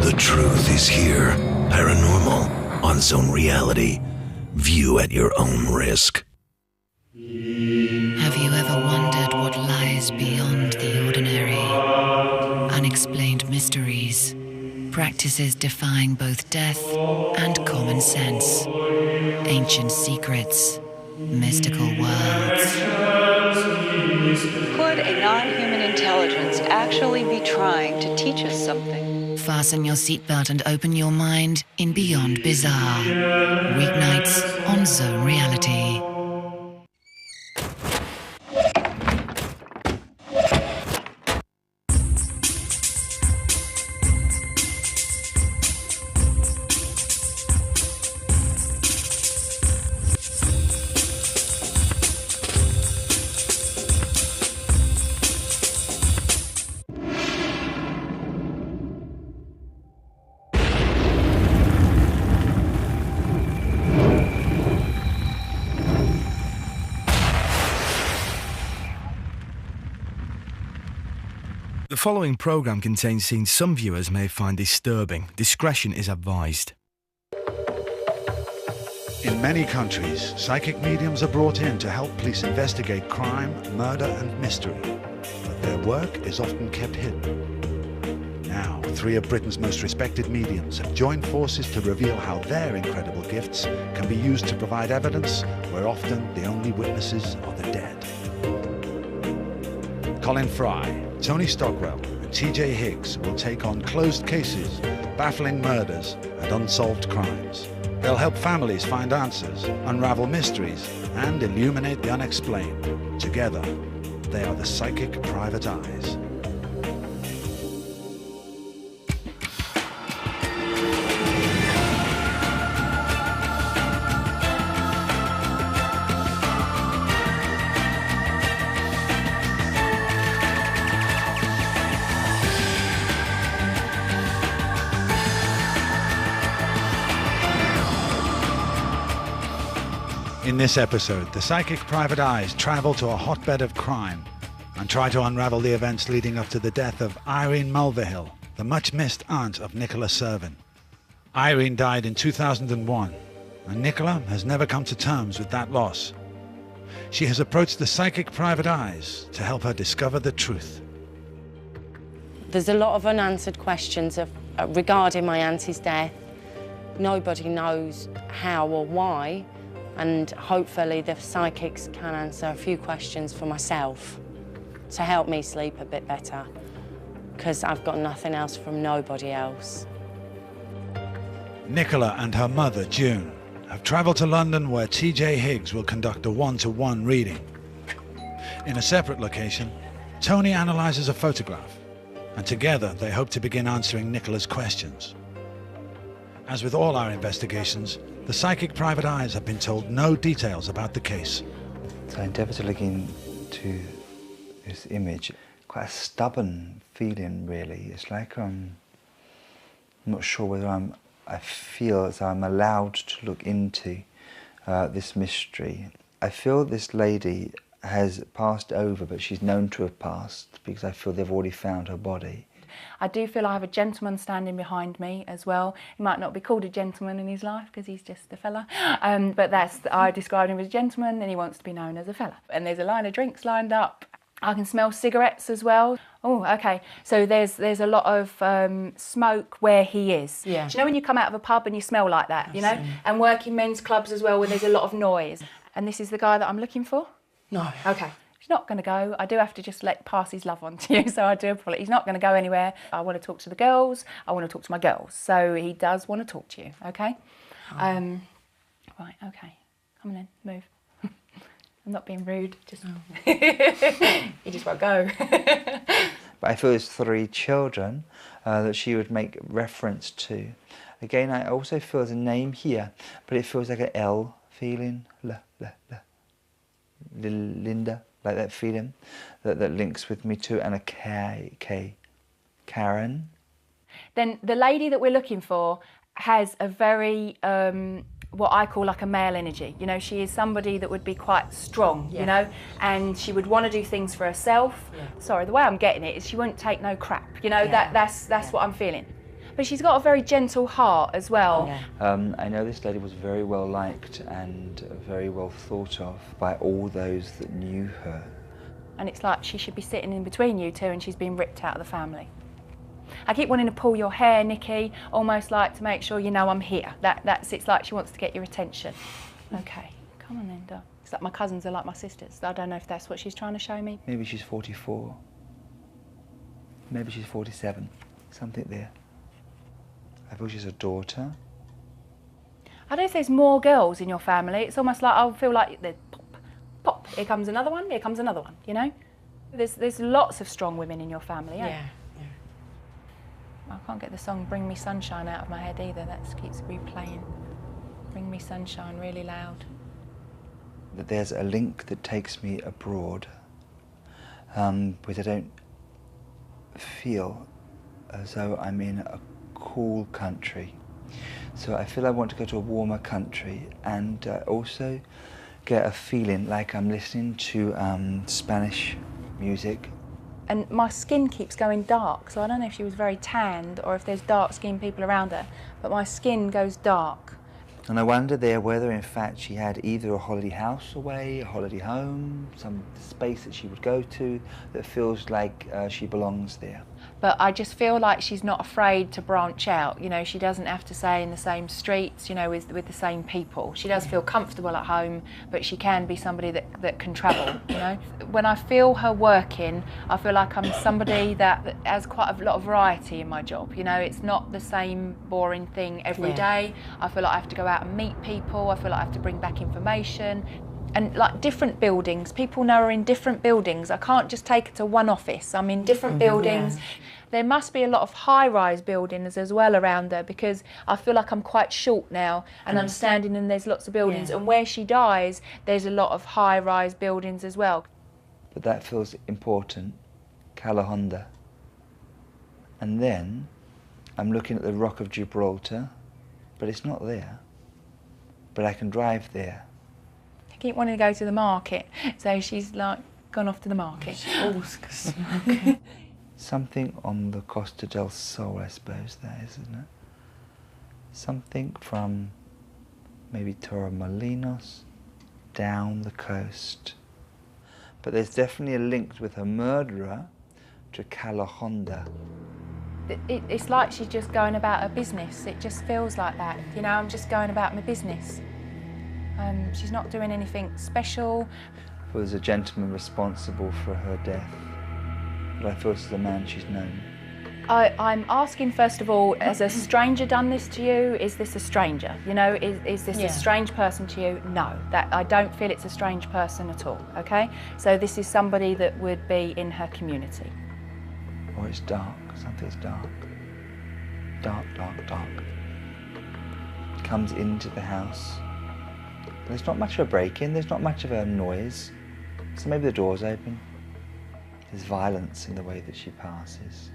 The truth is here. Paranormal on Zone Reality. View at your own risk. Have you ever wondered what lies beyond the ordinary? Unexplained mysteries. Practices defying both death and common sense. Ancient secrets. Mystical worlds. Could a non-human intelligence actually be trying to teach us something? Fasten your seatbelt and open your mind in Beyond Bizarre. Weeknights on Zone Reality. The following programme contains scenes some viewers may find disturbing. Discretion is advised. In many countries, psychic mediums are brought in to help police investigate crime, murder and mystery. But their work is often kept hidden. Now, 3 of Britain's most respected mediums have joined forces to reveal how their incredible gifts can be used to provide evidence where often the only witnesses are the dead. Colin Fry, Tony Stockwell and TJ Higgs will take on closed cases, baffling murders and unsolved crimes. They'll help families find answers, unravel mysteries and illuminate the unexplained. Together, they are the Psychic Private Eyes. In this episode, the Psychic Private Eyes travel to a hotbed of crime and try to unravel the events leading up to the death of Irene Mulvihill, the much-missed aunt of Nicola Servin. Irene died in 2001, and Nicola has never come to terms with that loss. She has approached the Psychic Private Eyes to help her discover the truth. There's a lot of unanswered questions regarding my auntie's death. Nobody knows how or why. And hopefully the psychics can answer a few questions for myself to help me sleep a bit better, because I've got nothing else from nobody else. Nicola and her mother, June, have travelled to London where TJ Higgs will conduct a one-to-one reading. In a separate location, Tony analyses a photograph, and together they hope to begin answering Nicola's questions. As with all our investigations, the Psychic Private Eyes have been told no details about the case. So I endeavour to look into this image. Quite a stubborn feeling, really. It's like I'm not sure whether I feel as I'm allowed to look into this mystery. I feel this lady has passed over, but she's known to have passed because I feel they've already found her body. I do feel I have a gentleman standing behind me as well. He might not be called a gentleman in his life because he's just a fella, but I describe him as a gentleman and he wants to be known as a fella. And there's a line of drinks lined up. I can smell cigarettes as well. Oh, okay. So there's a lot of smoke where he is. Yeah. Do you know when you come out of a pub and you smell like that, you know? And working men's clubs as well where there's a lot of noise. And this is the guy that I'm looking for? No. Okay. He's not going to go. I do have to just pass his love on to you, so I do apologise. He's not going to go anywhere. I want to talk to the girls. I want to talk to my girls. So he does want to talk to you, okay? Right, okay. Come on in, move. I'm not being rude, just... You just won't go. But I feel there's 3 children that she would make reference to. Again, I also feel there's a name here, but it feels like an L feeling. Linda. Like that feeling that links with me too, and a K, Karen. Then the lady that we're looking for has a very, what I call like a male energy. You know, she is somebody that would be quite strong, you know, and she would want to do things for herself. Yeah. Sorry, the way I'm getting it is she won't take no crap, you know, that's what I'm feeling. But she's got a very gentle heart as well. Yeah. I know this lady was very well liked and very well thought of by all those that knew her. And it's like she should be sitting in between you two and she's been ripped out of the family. I keep wanting to pull your hair, Nikki, almost like to make sure you know I'm here. It's like she wants to get your attention. Okay, come on then, Doc. It's like my cousins are like my sisters. I don't know if that's what she's trying to show me. Maybe she's 44. Maybe she's 47. Something there. I feel she's a daughter. I don't know if there's more girls in your family. It's almost like I feel like there's pop, pop. Here comes another one, here comes another one, you know? There's lots of strong women in your family, Yeah. I can't get the song Bring Me Sunshine out of my head either. That keeps replaying. Bring Me Sunshine really loud. That there's a link that takes me abroad, but I don't feel as though I'm in a cool country. So I feel I want to go to a warmer country and also get a feeling like I'm listening to Spanish music. And my skin keeps going dark, so I don't know if she was very tanned or if there's dark-skinned people around her, but my skin goes dark. And I wonder there whether in fact she had either a holiday house away, a holiday home, some space that she would go to that feels like she belongs there. But I just feel like she's not afraid to branch out. You know, she doesn't have to stay in the same streets, you know, with the same people. She does feel comfortable at home, but she can be somebody that can travel, you know. When I feel her working, I feel like I'm somebody that has quite a lot of variety in my job. You know, it's not the same boring thing every day. I feel like I have to go out and meet people. I feel like I have to bring back information. And like different buildings, people know her in different buildings. I can't just take her to one office. I'm in different buildings. There must be a lot of high-rise buildings as well around her because I feel like I'm quite short now and I'm standing and there's lots of buildings. And where she dies, there's a lot of high-rise buildings as well. But that feels important, Calahonda. And then I'm looking at the Rock of Gibraltar, but it's not there. But I can drive there. I keep wanting to go to the market, so she's like gone off to the market. Something on the Costa del Sol, I suppose that is, isn't it? Something from maybe Torremolinos down the coast. But there's definitely a link with her murderer to Calahonda. It's like she's just going about her business. It just feels like that. You know, I'm just going about my business. She's not doing anything special. I feel there's a gentleman responsible for her death, but I feel this is a man she's known. I'm asking, first of all, has a stranger done this to you? Is this a stranger? You know, is this a strange person to you? No, I don't feel it's a strange person at all, okay? So this is somebody that would be in her community. Or it's dark, something's dark. Dark, dark, dark. Comes into the house. There's not much of a break-in, there's not much of a noise. So maybe the door's open. There's violence in the way that she passes.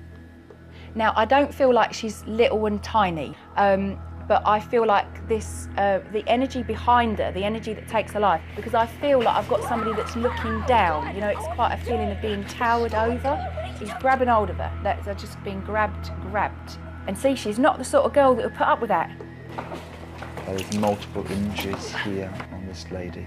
Now, I don't feel like she's little and tiny, but I feel like this, the energy behind her, the energy that takes her life, because I feel like I've got somebody that's looking down. You know, it's quite a feeling of being towered over. He's grabbing hold of her. That's just being grabbed. And see, she's not the sort of girl that would put up with that. There's multiple injuries here on this lady.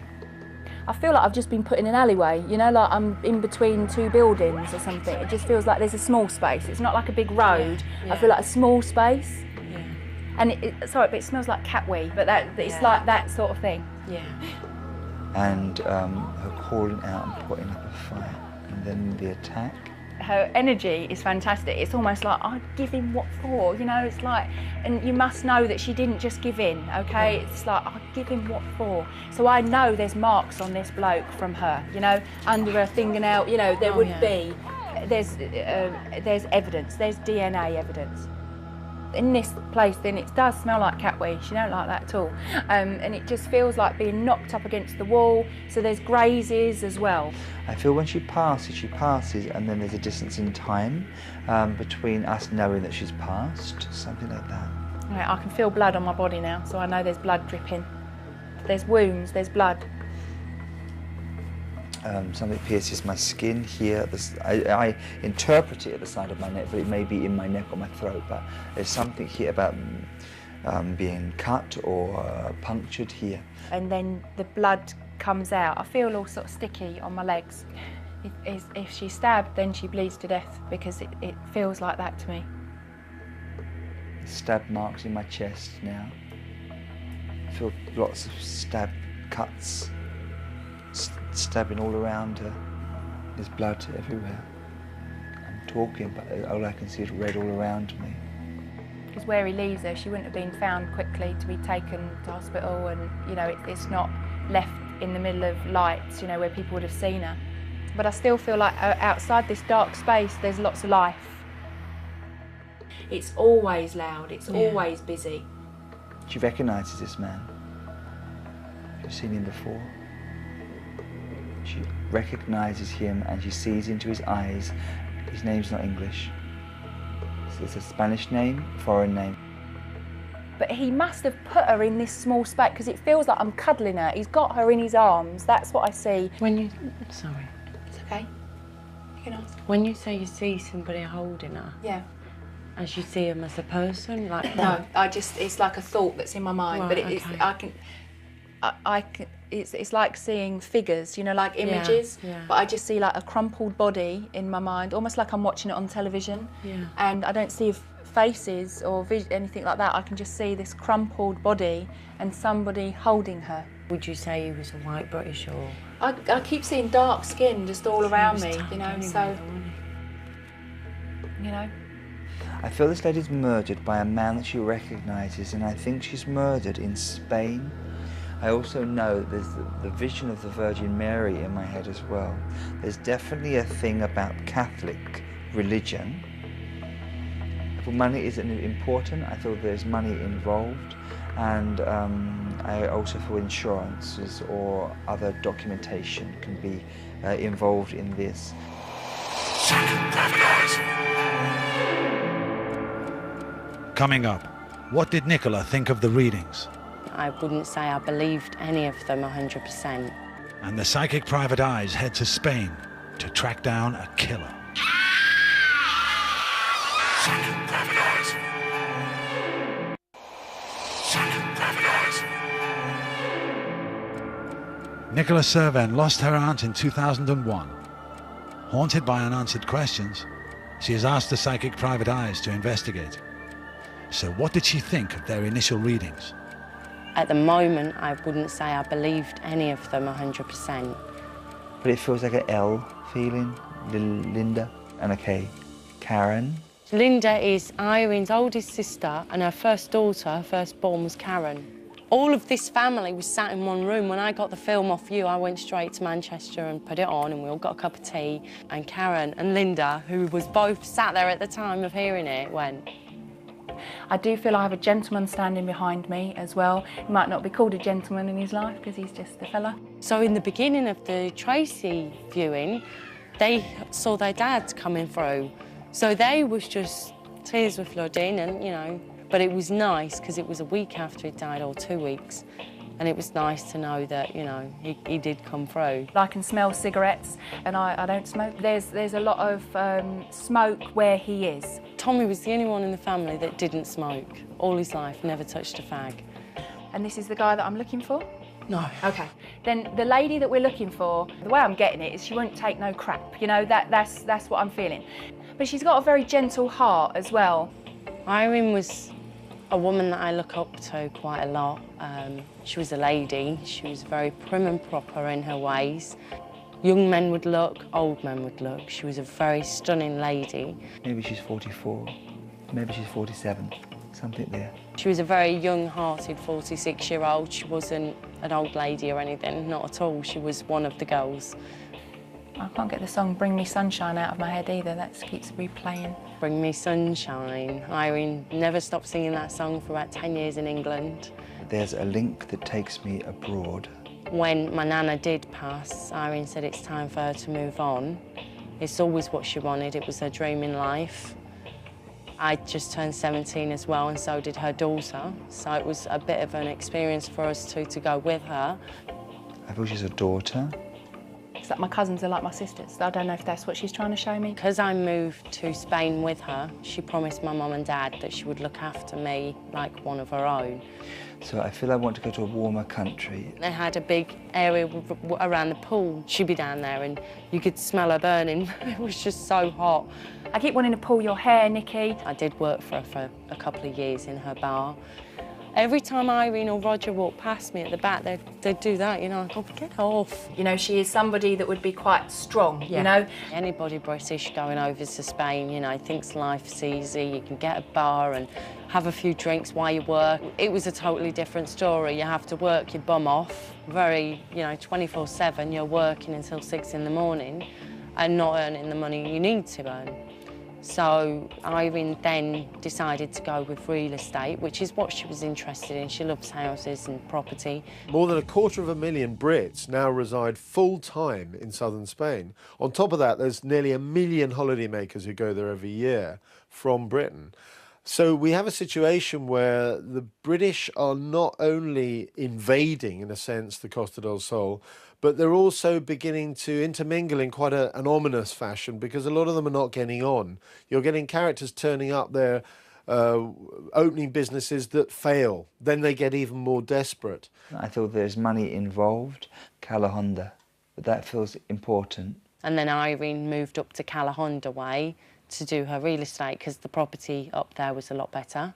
I feel like I've just been put in an alleyway, you know, like I'm in between two buildings or something. It just feels like there's a small space. It's not like a big road. I feel like a small space. And sorry, but it smells like cat wee, but it's like that sort of thing. And her calling out and putting up a fight, and then the attack. Her energy is fantastic. It's almost like, I'd give him what for, you know, it's like, and you must know that she didn't just give in, okay? It's like, I'd give him what for. So I know there's marks on this bloke from her, you know, under her fingernail, you know, there would be, there's evidence, there's DNA evidence. In this place, then it does smell like cat wee. She don't like that at all. And it just feels like being knocked up against the wall. So there's grazes as well. I feel when she passes, and then there's a distance in time between us knowing that she's passed, something like that. Right, I can feel blood on my body now, so I know there's blood dripping. There's wounds, there's blood. Something pierces my skin here. I interpret it at the side of my neck, but it may be in my neck or my throat. But there's something here about being cut or punctured here. And then the blood comes out. I feel all sort of sticky on my legs. If she's stabbed, then she bleeds to death, because it feels like that to me. Stab marks in my chest now. I feel lots of stab cuts, stabbing all around her. There's blood everywhere. I'm talking, but all I can see is red all around me. Because where he leaves her, she wouldn't have been found quickly to be taken to hospital, and you know, it's not left in the middle of lights, you know, where people would have seen her. But I still feel like outside this dark space, there's lots of life. It's always loud, it's always busy. She recognises this man. She's seen him before. She recognises him and she sees into his eyes. His name's not English. It's a Spanish name, foreign name. But he must have put her in this small space, because it feels like I'm cuddling her. He's got her in his arms, that's what I see. Sorry. It's okay, you can ask. When you say you see somebody holding her, Yeah. as you see him as a person, like No, it's like a thought that's in my mind, Right, but okay. it's like seeing figures, you know, like images, yeah. but I just see like a crumpled body in my mind, almost like I'm watching it on television. Yeah. And I don't see faces or anything like that. I can just see this crumpled body and somebody holding her. Would you say he was a white British or? I keep seeing dark skin just all around me, you know, so, you know. I feel this lady's murdered by a man that she recognises, and I think she's murdered in Spain. I also know there's the vision of the Virgin Mary in my head as well. There's definitely a thing about Catholic religion. If money isn't important, I feel there's money involved, and I also feel insurances or other documentation can be involved in this. Coming up, what did Nicola think of the readings? I wouldn't say I believed any of them 100%. And the psychic private eyes head to Spain to track down a killer. Psychic private eyes. Psychic private eyes. Nicola Servan lost her aunt in 2001. Haunted by unanswered questions, she has asked the psychic private eyes to investigate. So what did she think of their initial readings? At the moment, I wouldn't say I believed any of them 100%. But it feels like an L feeling, Linda, and a K, Karen. Linda is Irene's oldest sister, and her first daughter, her firstborn, was Karen. All of this family was sat in one room. When I got the film off you, I went straight to Manchester and put it on, and we all got a cup of tea. And Karen and Linda, who was both sat there at the time of hearing it, went. I do feel I have a gentleman standing behind me as well. He might not be called a gentleman in his life because he's just a fella. So in the beginning of the Tracy viewing, they saw their dad coming through. So they was just, tears were flooding and, you know, but it was nice because it was a week after he died, or 2 weeks. And it was nice to know that, you know, he did come through. I can smell cigarettes, and I don't smoke. There's a lot of smoke where he is. Tommy was the only one in the family that didn't smoke. All his life, never touched a fag. And this is the guy that I'm looking for? No. Okay. Then the lady that we're looking for, the way I'm getting it is she won't take no crap. You know, that's what I'm feeling. But she's got a very gentle heart as well. Irene was a woman that I look up to quite a lot. She was a lady. She was very prim and proper in her ways. Young men would look, old men would look. She was a very stunning lady. Maybe she's 44, maybe she's 47, something there. She was a very young-hearted 46-year-old. She wasn't an old lady or anything, not at all. She was one of the girls. I can't get the song Bring Me Sunshine out of my head either. That keeps replaying. Bring Me Sunshine. Irene never stopped singing that song for about 10 years in England. There's a link that takes me abroad. When my nana did pass, Irene said it's time for her to move on. It's always what she wanted. It was her dream in life. I just turned 17 as well, and so did her daughter. So it was a bit of an experience for us two to go with her. I feel she's a daughter. It's like my cousins are like my sisters. I don't know if that's what she's trying to show me. Because I moved to Spain with her, she promised my mum and dad that she would look after me like one of her own. So I feel I want to go to a warmer country. They had a big area around the pool. She'd be down there and you could smell her burning. It was just so hot. I keep wanting to pull your hair, Nikki. I did work for her for a couple of years in her bar. Every time Irene or Roger walked past me at the back, they'd do that, you know, oh, get off. You know, she is somebody that would be quite strong, you know. Anybody British going over to Spain, you know, thinks life's easy, you can get a bar and have a few drinks while you work. It was a totally different story. You have to work your bum off, very, you know, 24/7, you're working until 6 in the morning and not earning the money you need to earn. So Irene then decided to go with real estate, which is what she was interested in. She loves houses and property. More than 250,000 Brits now reside full-time in southern Spain. On top of that, there's nearly 1 million holidaymakers who go there every year from Britain. So we have a situation where the British are not only invading, in a sense, the Costa del Sol, but they're also beginning to intermingle in quite an ominous fashion, because a lot of them are not getting on. You're getting characters turning up there, opening businesses that fail. Then they get even more desperate. I feel there's money involved, Calahonda, but that feels important. And then Irene moved up to Calahonda way to do her real estate because the property up there was a lot better.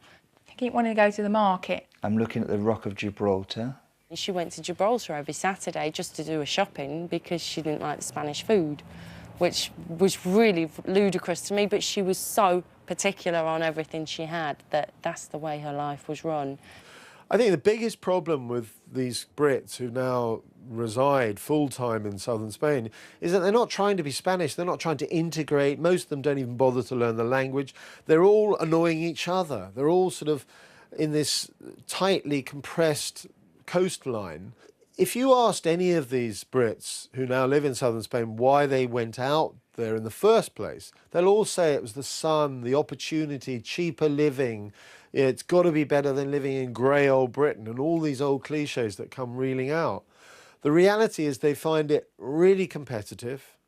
I keep wanting to go to the market. I'm looking at the Rock of Gibraltar. She went to Gibraltar every Saturday just to do her shopping because she didn't like the Spanish food, which was really ludicrous to me, but she was so particular on everything she had that that's the way her life was run. I think the biggest problem with these Brits who now reside full-time in southern Spain is that they're not trying to be Spanish, they're not trying to integrate, most of them don't even bother to learn the language. They're all annoying each other. They're all sort of in this tightly compressed coastline. If you asked any of these Brits who now live in southern Spain why they went out there in the first place, they'll all say it was the sun, the opportunity, cheaper living. It's got to be better than living in grey old Britain, and all these old cliches that come reeling out. The reality is they find it really competitive.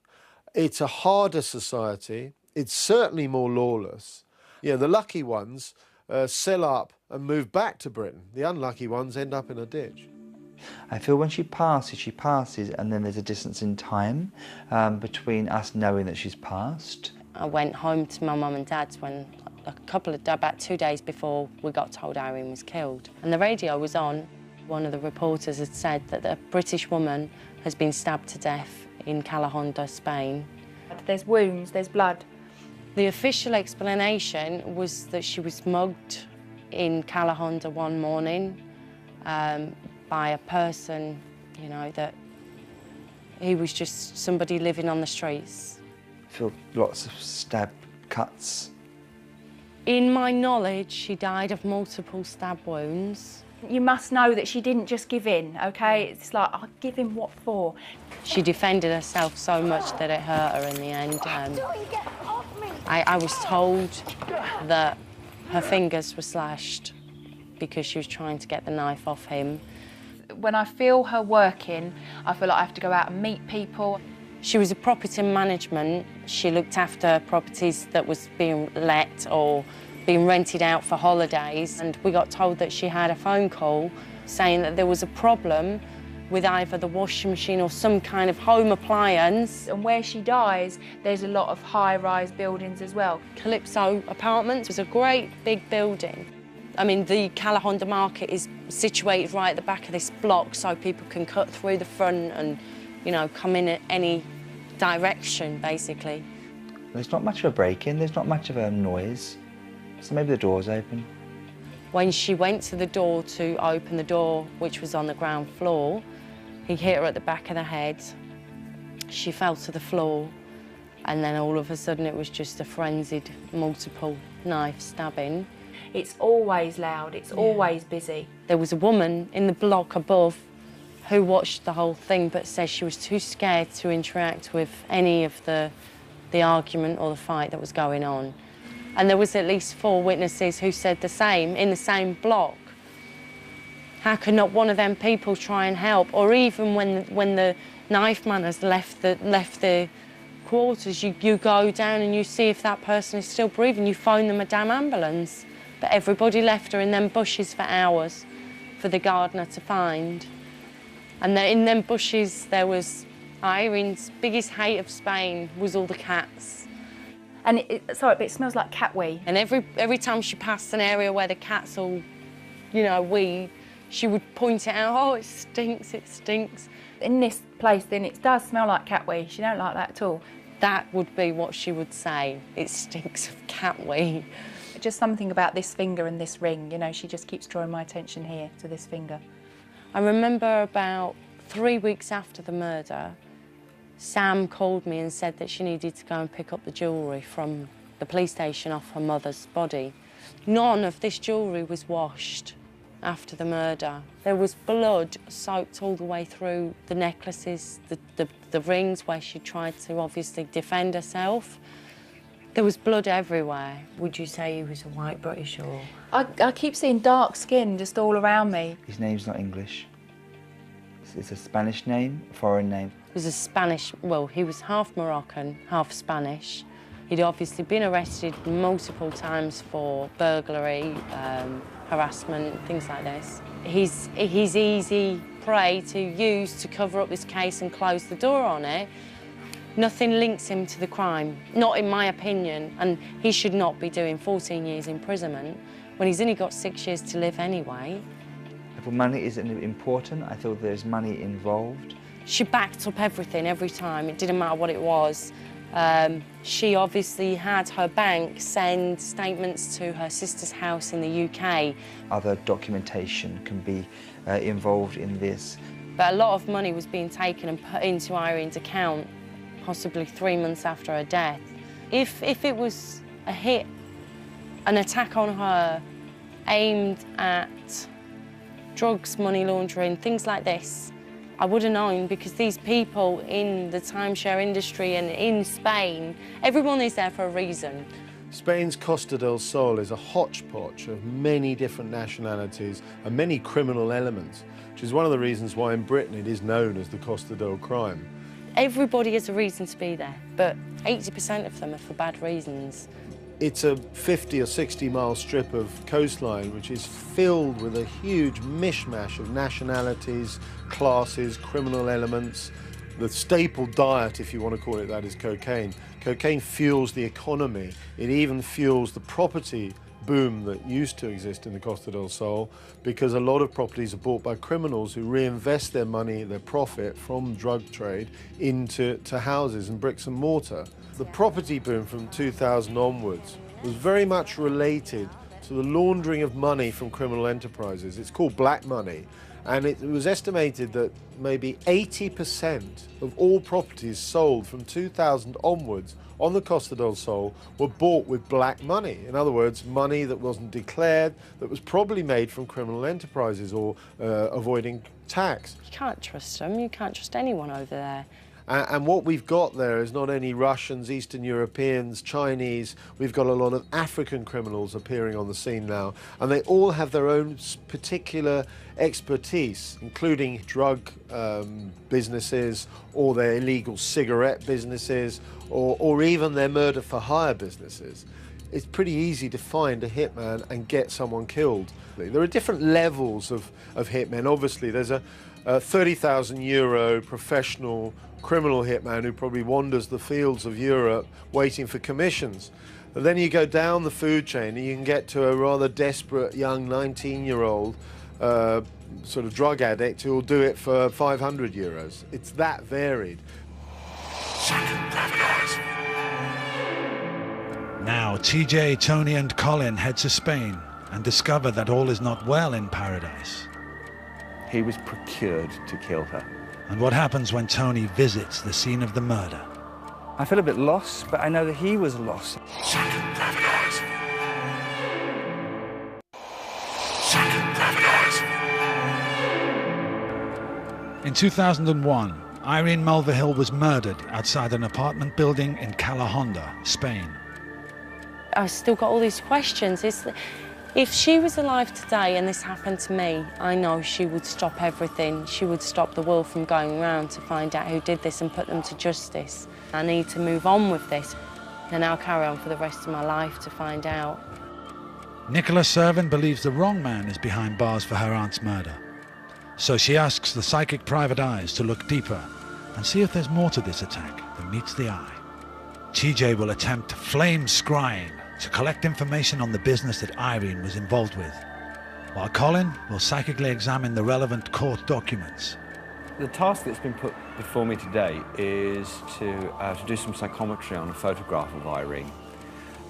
It's a harder society. It's certainly more lawless. Yeah, the lucky ones sell up and move back to Britain. The unlucky ones end up in a ditch. I feel when she passes, and then there's a distance in time between us knowing that she's passed. I went home to my mum and dad's when about 2 days before we got told Irene was killed. And the radio was on. One of the reporters had said that a British woman has been stabbed to death in Calahonda, Spain. There's wounds, there's blood. The official explanation was that she was mugged in Calahonda one morning by a person, you know, that he was just somebody living on the streets. I feel lots of stab cuts. In my knowledge, she died of multiple stab wounds. You must know that she didn't just give in, OK? It's like, I'll give him what for? She defended herself so much that it hurt her in the end. I was told that her fingers were slashed because she was trying to get the knife off him. When I feel her working, I feel like I have to go out and meet people. She was a property management. She looked after properties that was being let or being rented out for holidays, and we got told that she had a phone call saying that there was a problem with either the washing machine or some kind of home appliance. And where she dies, there's a lot of high-rise buildings as well. Calypso Apartments was a great big building. I mean, the Calahonda market is situated right at the back of this block, so people can cut through the front and, you know, come in at any direction, basically. There's not much of a break-in, there's not much of a noise, so maybe the door's open. When she went to the door to open the door, which was on the ground floor, he hit her at the back of the head. She fell to the floor, and then all of a sudden it was just a frenzied multiple knife stabbing. It's always loud, it's always busy. There was a woman in the block above who watched the whole thing but says she was too scared to interact with any of the argument or the fight that was going on. And there was at least 4 witnesses who said the same, in the same block. How could not one of them people try and help? Or even when the knife man has left the quarters, you go down and you see if that person is still breathing. You phone them a damn ambulance. But everybody left her in them bushes for hours for the gardener to find. And then in them bushes there was Irene's biggest hate of Spain was all the cats. And sorry, but it smells like cat wee. And every time she passed an area where the cats all, you know, wee, she would point it out. Oh, it stinks, it stinks. In this place, then, it does smell like cat wee. She don't like that at all. That would be what she would say. It stinks of cat wee. Just something about this finger and this ring, you know, she just keeps drawing my attention here to this finger. I remember about 3 weeks after the murder, Sam called me and said that she needed to go and pick up the jewellery from the police station off her mother's body. None of this jewellery was washed after the murder. There was blood soaked all the way through the necklaces, the rings where she tried to obviously defend herself. There was blood everywhere. Would you say he was a white British or...? I keep seeing dark skin just all around me. His name's not English. It's a Spanish name, a foreign name. It was a Spanish, well, he was half Moroccan, half Spanish. He'd obviously been arrested multiple times for burglary, harassment, things like this. He's easy prey to use to cover up this case and close the door on it. Nothing links him to the crime, not in my opinion, and he should not be doing 14 years imprisonment when he's only got 6 years to live anyway. I thought money isn't important. I thought there's money involved. She backed up everything every time. It didn't matter what it was. She obviously had her bank send statements to her sister's house in the UK. Other documentation can be involved in this. But a lot of money was being taken and put into Irene's account, possibly 3 months after her death. If it was a hit, an attack on her aimed at drugs, money laundering, things like this, I would have known, because these people in the timeshare industry and in Spain, everyone is there for a reason. Spain's Costa del Sol is a hodgepodge of many different nationalities and many criminal elements, which is one of the reasons why in Britain it is known as the Costa del Crime. Everybody has a reason to be there, but 80% of them are for bad reasons. It's a 50 or 60 mile strip of coastline which is filled with a huge mishmash of nationalities, classes, criminal elements. The staple diet, if you want to call it that, is cocaine. Cocaine fuels the economy. It even fuels the property boom that used to exist in the Costa del Sol, because a lot of properties are bought by criminals who reinvest their money, their profit from drug trade into houses and bricks and mortar. The property boom from 2000 onwards was very much related to the laundering of money from criminal enterprises. It's called black money, and it was estimated that maybe 80% of all properties sold from 2000 onwards on the Costa del Sol were bought with black money. In other words, money that wasn't declared, that was probably made from criminal enterprises or avoiding tax. You can't trust them, you can't trust anyone over there. And what we've got there is not only Russians, Eastern Europeans, Chinese, we've got a lot of African criminals appearing on the scene now, and they all have their own particular expertise, including drug businesses, or their illegal cigarette businesses, or even their murder for hire businesses. It's pretty easy to find a hitman and get someone killed. There are different levels of hitmen. Obviously, there's a 30,000 euro professional criminal hitman who probably wanders the fields of Europe waiting for commissions. And then you go down the food chain and you can get to a rather desperate young 19-year-old sort of drug addict who will do it for 500 euros. It's that varied. Now TJ, Tony and Colin head to Spain and discover that all is not well in paradise. He was procured to kill her. And what happens when Tony visits the scene of the murder? I feel a bit lost, but I know that he was lost. In 2001, Irene Mulvihill was murdered outside an apartment building in Calahonda, Spain. I've still got all these questions. If she was alive today and this happened to me, I know she would stop everything. She would stop the world from going round to find out who did this and put them to justice. I need to move on with this, and I'll carry on for the rest of my life to find out. Nicola Servin believes the wrong man is behind bars for her aunt's murder. So she asks the psychic private eyes to look deeper and see if there's more to this attack than meets the eye. TJ will attempt flame scrying to collect information on the business that Irene was involved with, while Colin will psychically examine the relevant court documents. The task that's been put before me today is to do some psychometry on a photograph of Irene,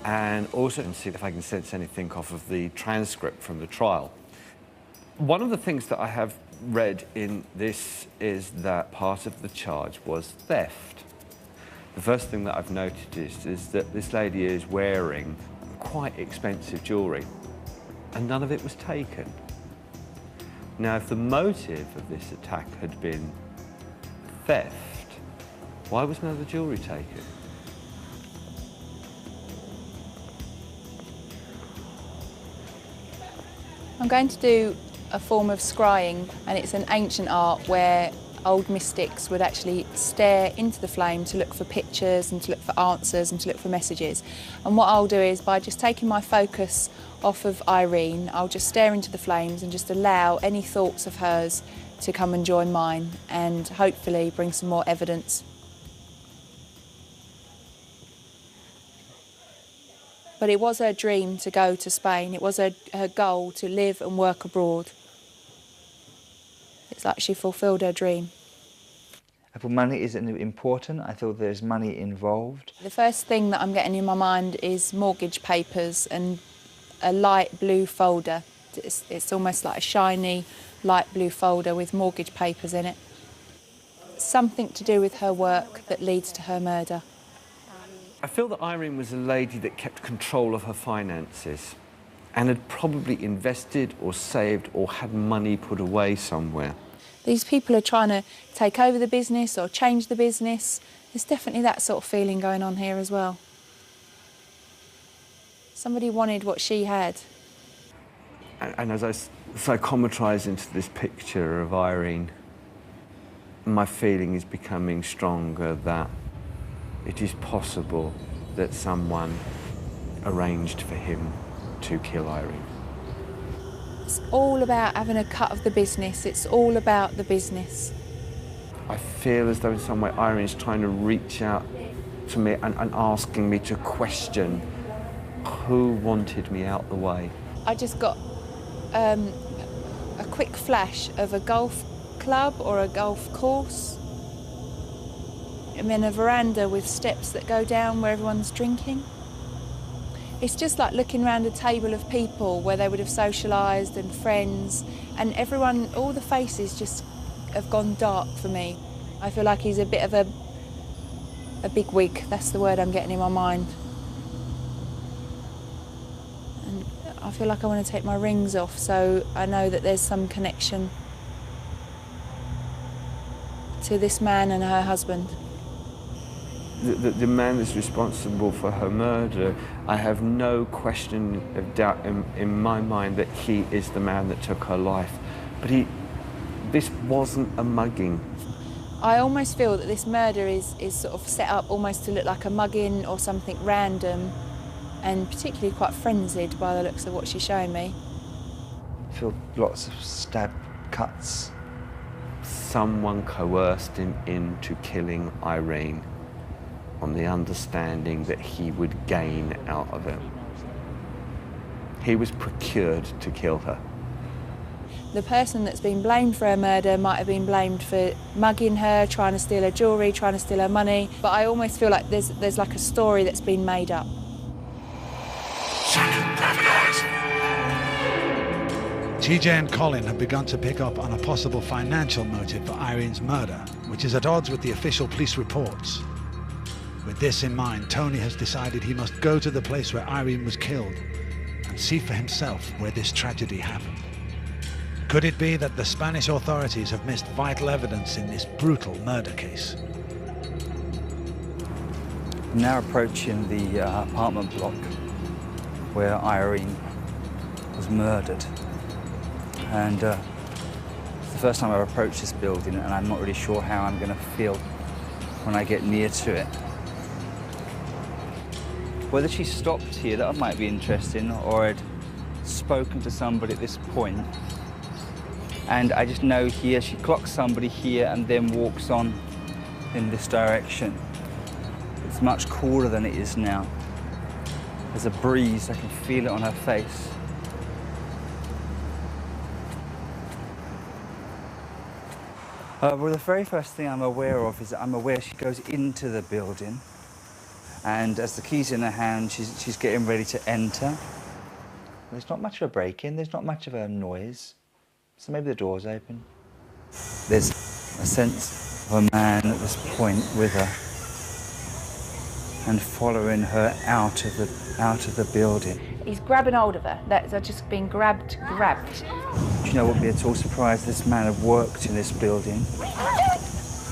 and also to see if I can sense anything off of the transcript from the trial. One of the things that I have read in this is that part of the charge was theft. The first thing that I've noticed is that this lady is wearing quite expensive jewellery, and none of it was taken. Now, if the motive of this attack had been theft, why was none of the jewellery taken? I'm going to do a form of scrying, and it's an ancient art where old mystics would actually stare into the flame to look for pictures and to look for answers and to look for messages. And what I'll do is, by just taking my focus off of Irene, I'll just stare into the flames and just allow any thoughts of hers to come and join mine, and hopefully bring some more evidence. But it was her dream to go to Spain. It was her goal to live and work abroad. It's like she fulfilled her dream. I feel money isn't important. I feel there's money involved. The first thing that I'm getting in my mind is mortgage papers and a light blue folder. It's almost like a shiny light blue folder with mortgage papers in it. Something to do with her work that leads to her murder. I feel that Irene was a lady that kept control of her finances and had probably invested or saved or had money put away somewhere. These people are trying to take over the business or change the business. There's definitely that sort of feeling going on here as well. Somebody wanted what she had. And as I psychometrise into this picture of Irene, my feeling is becoming stronger that it is possible that someone arranged for him to kill Irene. It's all about having a cut of the business. It's all about the business. I feel as though in some way Irene's trying to reach out to me and asking me to question who wanted me out the way. I just got a quick flash of a golf club or a golf course. I'm in a veranda with steps that go down where everyone's drinking. It's just like looking around a table of people where they would have socialised and friends, and everyone, all the faces just have gone dark for me. I feel like he's a bit of a big wig. That's the word I'm getting in my mind. And I feel like I want to take my rings off, so I know that there's some connection to this man and her husband. The man that's responsible for her murder, I have no question of doubt in my mind that he is the man that took her life. But this wasn't a mugging. I almost feel that this murder is sort of set up almost to look like a mugging or something random, and particularly quite frenzied by the looks of what she's showing me. I feel lots of stab cuts. Someone coerced him into killing Irene on the understanding that he would gain out of it. He was procured to kill her. The person that's been blamed for her murder might have been blamed for mugging her, trying to steal her jewellery, trying to steal her money, but I almost feel like there's like a story that's been made up. TJ and Colin have begun to pick up on a possible financial motive for Irene's murder, which is at odds with the official police reports. With this in mind, Tony has decided he must go to the place where Irene was killed and see for himself where this tragedy happened. Could it be that the Spanish authorities have missed vital evidence in this brutal murder case? I'm now approaching the apartment block where Irene was murdered. And it's the first time I've approached this building, and I'm not really sure how I'm going to feel when I get near to it. Whether she stopped here, that might be interesting, or had spoken to somebody at this point. And I just know here, she clocks somebody here and then walks on in this direction. It's much cooler than it is now. There's a breeze, I can feel it on her face. Well, the very first thing I'm aware of is that I'm aware she goes into the building, and as the key's in her hand, she's getting ready to enter. There's not much of a break-in, there's not much of a noise, so maybe the door's open. There's a sense of a man at this point with her and following her out of the building. He's grabbing hold of her. They're just being grabbed. Do you know what would be at all surprised? This man had worked in this building,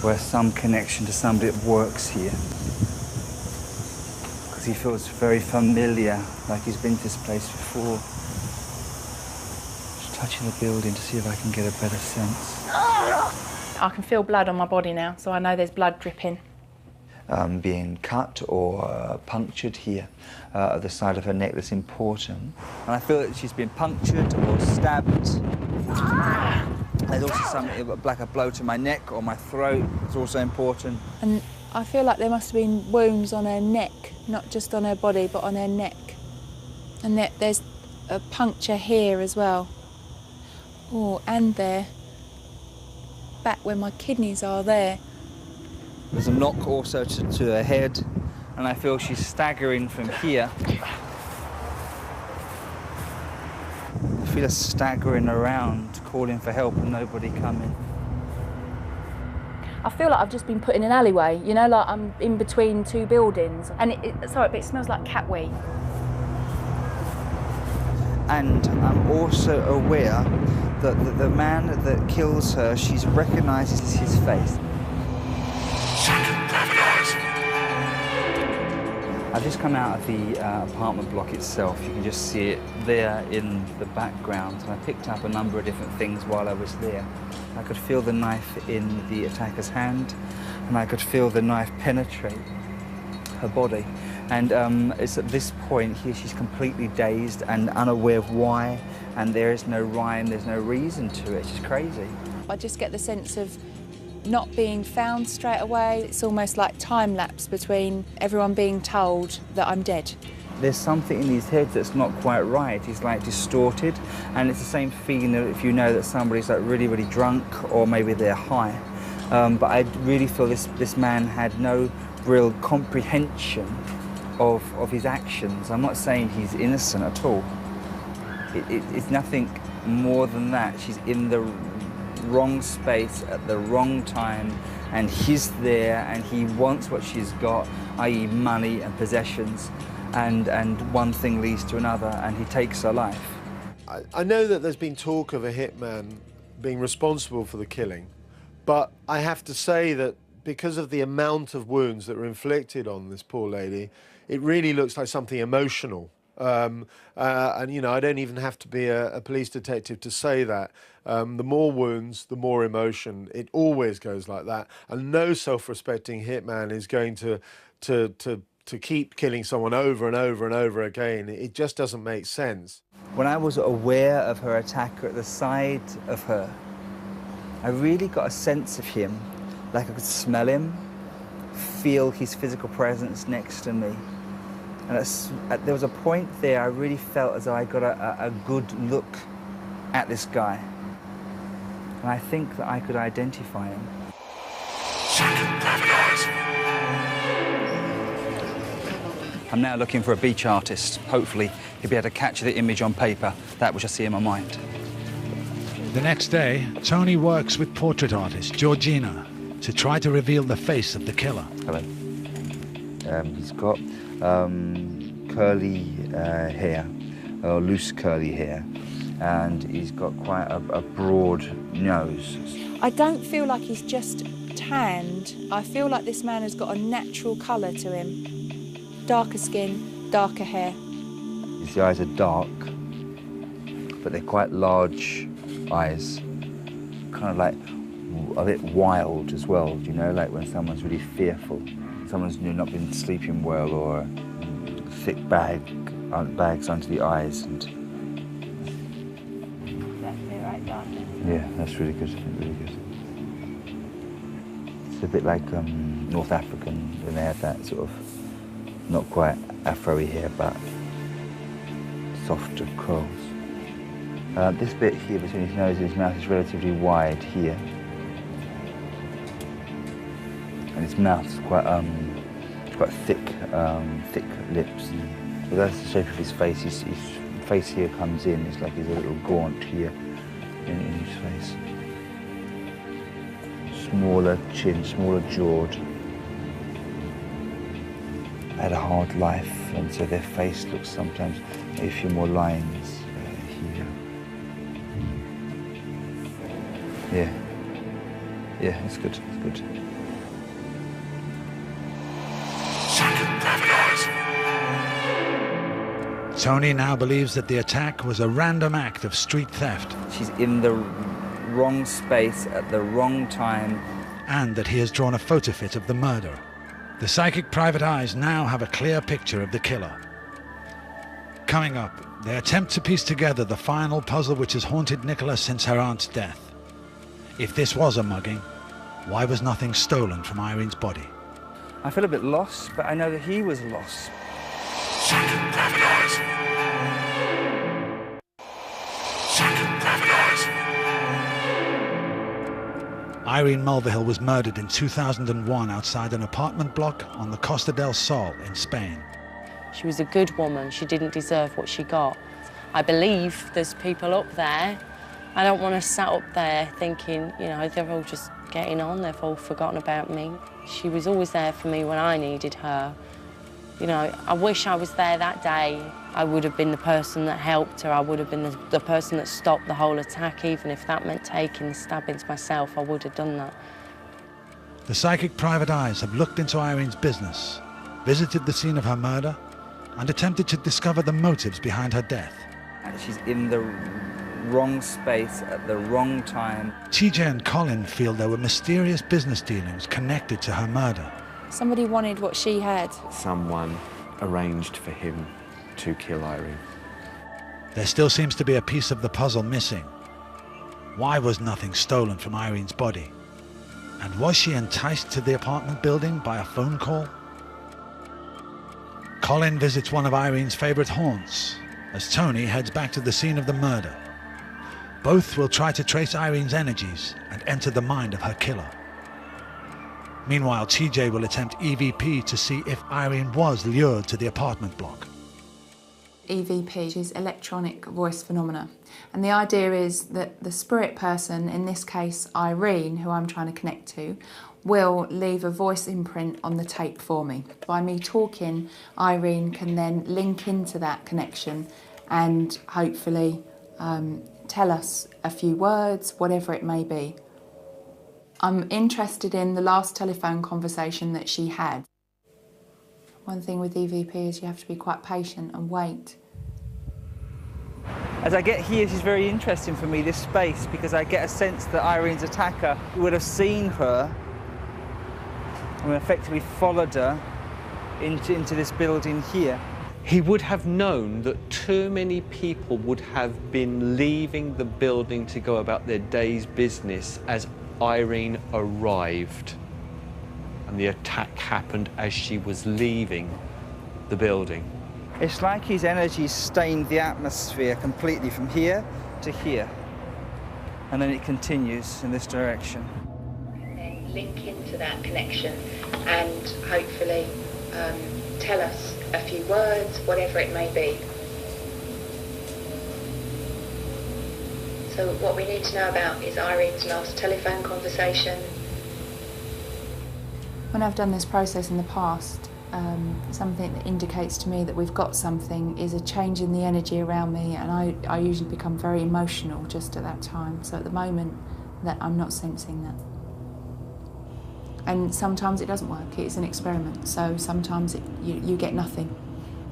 where some connection to somebody that works here. Because he feels very familiar, like he's been to this place before. Just touching the building to see if I can get a better sense. I can feel blood on my body now, so I know there's blood dripping. Being cut or punctured here at the side of her neck, that's important. And I feel that she's been punctured or stabbed. There's also something like a blow to my neck or my throat. It's also important. And I feel like there must have been wounds on her neck, not just on her body, but on her neck. And there's a puncture here as well. Oh, and there. Back where my kidneys are there. There's a knock also to her head, and I feel she's staggering from here. I feel her staggering around, calling for help and nobody coming. I feel like I've just been put in an alleyway, you know, like I'm in between two buildings. And sorry, but it smells like cat wee. And I'm also aware that the man that kills her, she recognises his face. I've just come out of the apartment block itself. You can just see it there in the background. And I picked up a number of different things while I was there. I could feel the knife in the attacker's hand, and I could feel the knife penetrate her body. And it's at this point here she's completely dazed and unaware of why, and there is no rhyme, there's no reason to it. She's crazy. I just get the sense of not being found straight away. It's almost like time lapse between everyone being told that I'm dead. There's something in his head that's not quite right. He's like distorted, and it's the same feeling if you know that somebody's like really, really drunk, or maybe they're high. But I really feel this man had no real comprehension of his actions. I'm not saying he's innocent at all. It's nothing more than that. She's in the wrong space at the wrong time, and he's there and he wants what she's got, i.e. money and possessions, and one thing leads to another, and he takes her life. I know that there's been talk of a hitman being responsible for the killing, but I have to say that because of the amount of wounds that were inflicted on this poor lady, it really looks like something emotional. And, you know, I don't even have to be a police detective to say that. The more wounds, the more emotion. It always goes like that. And no self-respecting hitman is going to keep killing someone over and over and over again. It just doesn't make sense. When I was aware of her attacker at the side of her, I really got a sense of him, like I could smell him, feel his physical presence next to me. And there was a point there I really felt as though I got a good look at this guy. And I think that I could identify him. I'm now looking for a beach artist. Hopefully he'll be able to capture the image on paper, that which I see in my mind. The next day, Tony works with portrait artist Georgina to try to reveal the face of the killer. Hello. He's got curly hair, or loose curly hair, and he's got quite a broad nose. I don't feel like he's just tanned. I feel like this man has got a natural colour to him. Darker skin, darker hair. His eyes are dark, but they're quite large eyes, kind of like a bit wild as well, you know, like when someone's really fearful, someone's not been sleeping well, or thick bags under the eyes. And that's it right there. yeah, that's really good, really good. It's a bit like North African, when they have that sort of, not quite afro-y hair, but softer curls. This bit here between his nose and his mouth is relatively wide here. And his mouth's quite thick, thick lips. So that's the shape of his face. His face here comes in. It's like he's a little gaunt here in his face. Smaller chin, smaller jawed. Had a hard life, and so their face looks sometimes a few more lines here. Yeah, it's good, it's good. Tony now believes that the attack was a random act of street theft. She's in the wrong space at the wrong time. And that he has drawn a photo fit of the murder. The psychic private eyes now have a clear picture of the killer. Coming up, they attempt to piece together the final puzzle which has haunted Nicola since her aunt's death. If this was a mugging, why was nothing stolen from Irene's body? I feel a bit lost, but I know that he was lost. Psychic private eyes. Psychic private eyes. Irene Mulvihill was murdered in 2001 outside an apartment block on the Costa del Sol in Spain. She was a good woman. She didn't deserve what she got. I believe there's people up there. I don't want to sat up there thinking, you know, they're all just getting on, they've all forgotten about me. She was always there for me when I needed her. You know, I wish I was there that day. I would have been the person that helped her. I would have been the person that stopped the whole attack. Even if that meant taking the stabbings myself, I would have done that. The psychic private eyes have looked into Irene's business, visited the scene of her murder, and attempted to discover the motives behind her death. She's in the wrong space at the wrong time. TJ and Colin feel there were mysterious business dealings connected to her murder. Somebody wanted what she had. Someone arranged for him to kill Irene. There still seems to be a piece of the puzzle missing. Why was nothing stolen from Irene's body? And was she enticed to the apartment building by a phone call? Colin visits one of Irene's favourite haunts as Tony heads back to the scene of the murder. Both will try to trace Irene's energies and enter the mind of her killer. Meanwhile, TJ will attempt EVP to see if Irene was lured to the apartment block. EVP is electronic voice phenomena. And the idea is that the spirit person, in this case Irene, who I'm trying to connect to, will leave a voice imprint on the tape for me. By me talking, Irene can then link into that connection and hopefully tell us a few words, whatever it may be. I'm interested in the last telephone conversation that she had. One thing with EVP is you have to be quite patient and wait. As I get here, it's very interesting for me, this space, because I get a sense that Irene's attacker would have seen her and effectively followed her into this building here. He would have known that too many people would have been leaving the building to go about their day's business as Irene arrived. And the attack happened as she was leaving the building. It's like his energy stained the atmosphere completely from here to here. And then it continues in this direction. And then link into that connection and hopefully tell us a few words, whatever it may be. So what we need to know about is Irene's last telephone conversation. When I've done this process in the past, something that indicates to me that we've got something is a change in the energy around me, and I usually become very emotional just at that time. So at the moment, that I'm not sensing that. And sometimes it doesn't work, it's an experiment, so sometimes you get nothing.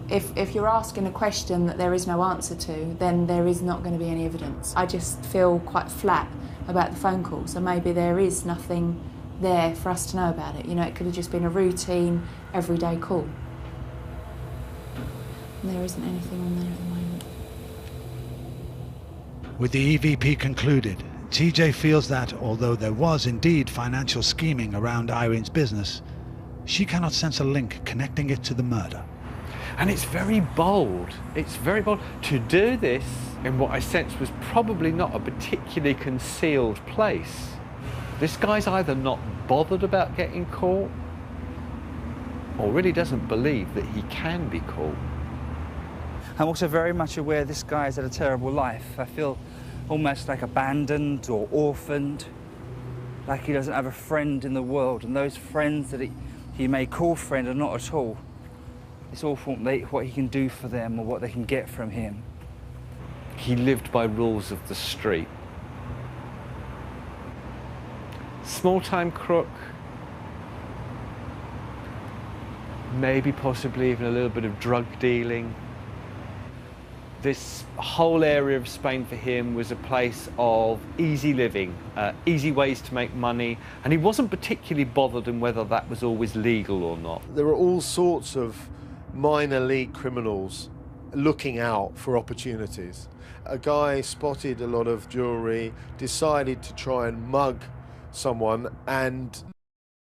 If you're asking a question that there is no answer to, then there is not going to be any evidence. I just feel quite flat about the phone call, so maybe there is nothing there for us to know about it. You know, it could have just been a routine, everyday call. And there isn't anything on there at the moment. With the EVP concluded, TJ feels that although there was indeed financial scheming around Irene's business, she cannot sense a link connecting it to the murder. And it's very bold. It's very bold to do this in what I sense was probably not a particularly concealed place. This guy's either not bothered about getting caught or really doesn't believe that he can be caught. I'm also very much aware this guy's had a terrible life. I feel almost like abandoned or orphaned, like he doesn't have a friend in the world, and those friends that he may call friend are not at all. It's awful what he can do for them or what they can get from him. He lived by rules of the street. Small-time crook, maybe possibly even a little bit of drug dealing. This whole area of Spain for him was a place of easy living, easy ways to make money, and he wasn't particularly bothered in whether that was always legal or not. There are all sorts of minor league criminals looking out for opportunities. A guy spotted a lot of jewellery, decided to try and mug someone, and